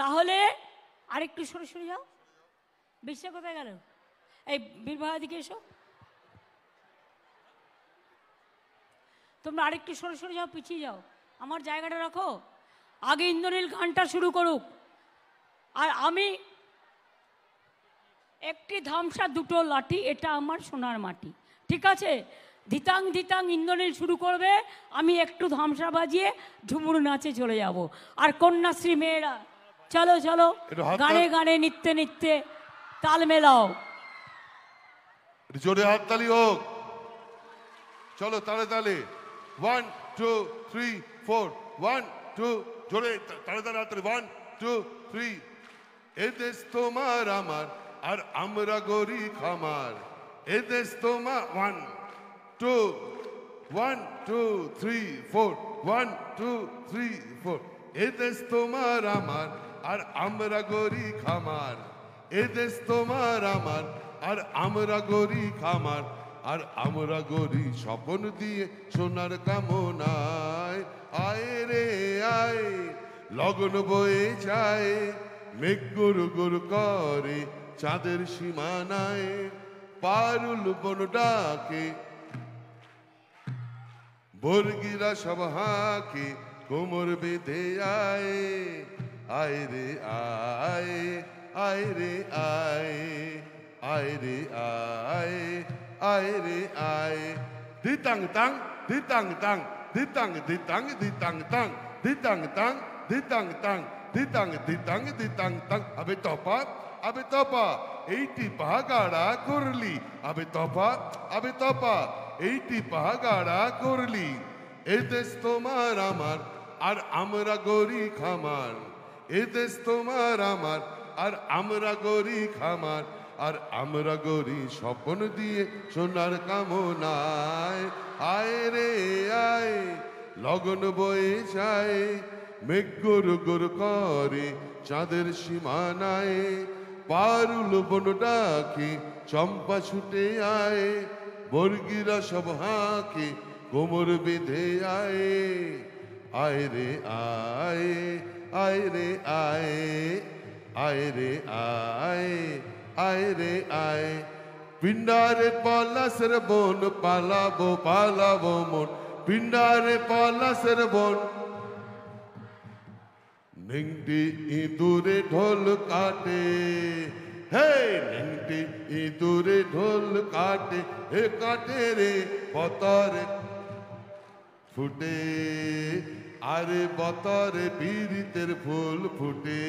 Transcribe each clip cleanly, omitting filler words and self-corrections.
তাহলে আরেকটু সরে সরে যাও। বেশি কোথায় গেল? এই বীরভূম দিকে এসো। তোমরা আরেকটু সরে সরে যাও, পিছিয়ে যাও, আমার জায়গাটা রাখো। আগে ইন্দ্রনীল গানটা শুরু করুক, আর আমি একটি ধামসা দুটো লাঠি, এটা আমার সোনার মাটি। ঠিক আছে? ধিতাং ধিতাং ইন্দ্রনীল শুরু করবে, আমি একটু ধামসা বাজিয়ে ঝুমুর নাচে চলে যাব। আর কন্যাশ্রী মেয়েরা চলো চলো, গানে গানে নিত্যে নিত্যে তাল মেলাও। জোরে হাততালি হোক। চলো তালে তালে, 1 2 3 4, 1 2, জোরে তালে তালে হাততালি, 1 2 3। এ দেশ তোমার আমার, আর আমরা গরি খামার। এ দেশ তোমার, 1 2 1 2 3 4, 1 2 3 4। এ দেশ তোমার আমার, আর আমরা গরি খামার। এ দেশ তোমার আমার, আর আমরা গরি খামার। আর আমরা গরি স্বপন দিয়ে সোনার কামনায়। আয় রে আয়, লগন বয়ে যায়, মেঘ গুরু গুরু করে চাঁদের সীমানায়। পারুল বন ডাকে, বর্গিরা সব হাঁকে, কোমর বেঁধে আয়। আয় রে আয়, আয় রে আয়, আয় রে আয়, আয় রে আয়। দিতাং তাং দিতাং তাং, দিতাং দিতাং দিতাং তাং, দিতাং তাং দিতাং তাং, দিতাং দিতাং দিতাং তাং। আবে তপা, আবে তপা, এইটি পাহাগাড়া করলি। আবে তপা, আবে তপা, এইটি পাহাগাড়া করলি। এ দেশ তোমার আমার, আর আমরা গরি খামার। এ দেশ তোমার আমার, আর আমরা গরি খামার। আর আমরা গরি স্বপ্ন দিয়ে সোনার কামনায়। আয় রে আয়, লগন বয়ে যায়, মেঘ গুরু গুরু করে চাঁদের সীমানায়। পারুল বন ডাকে, চম্পা ছুটে আয়, বর্গিরা সব হাঁকে, কোমর বেঁধে আয়। আয় রে আয়, আয় রে আয়, আয় রে আয়, আয় রে আয়। পিণ্ডারে পলাশের বন, পালাবো পালাবো মন। পিণ্ডারে পলাশের বন, নেংটি ইঁদুরে ঢোল কাটে। হে নেংটি ইঁদুরে ঢোল কাটে, হে কাটে রে বতরে ফুটে। আরে বতরে পীড়িতের ফুল ফুটে।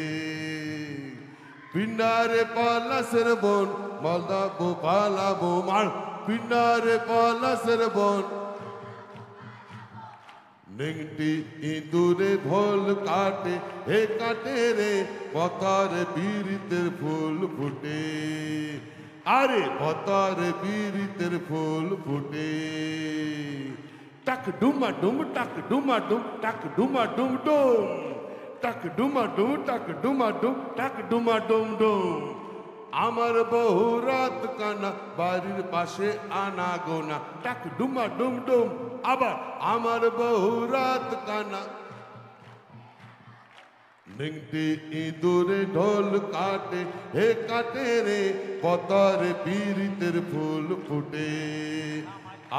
পিণ্ডারে পলাশের বন, পালাবো পালাবো মার। পিণ্ডারে পলাশের বন, নেংটি ইঁদুরে ঢোল কাটে, হে কাটে রে বতরে পীড়িতের ফুল ফুটে। আরে বতরে পীড়িতের ফুল ফুটে। টাক ডুমা ডুম, টাক ডুমা ডুম, টাক ডুমা ডুম ডুম। টাক ডুমা ডুম, টাক ডুমা ডুম, টাক ডুমা ডুম ডুম। আমার বহু রাত কানা, বাড়ির পাশে আনা গোনা। টাক ডুমা ডুম ডুম। আবার আমার বহু রাত কানা, নেংটি ইঁদুরে ঢোল কাটে, হে কাটে রে বতরে পীড়িতের ফুল ফুটে।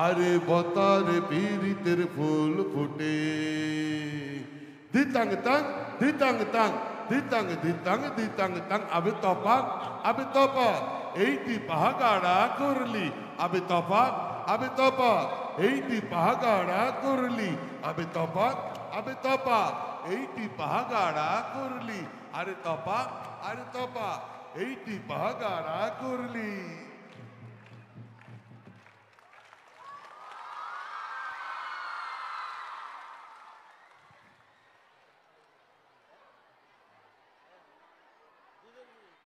আরে বতরে পীড়িতের ফুল ফুটে। দিতাং তাং দিতাং তাং, দিতাং দিতাং দিতাং তাং। আবে তপা, আবে তপা, এইটি পাহাগাড়া করলি। আবে তপা, আবে তপা, এইটি পাহাগাড়া করলি। আবে তপা, আবে তপা, এইটি পাহাগাড়া করলি। আরে তপা, আরে তপা, এইটি পাহাগাড়া করলি।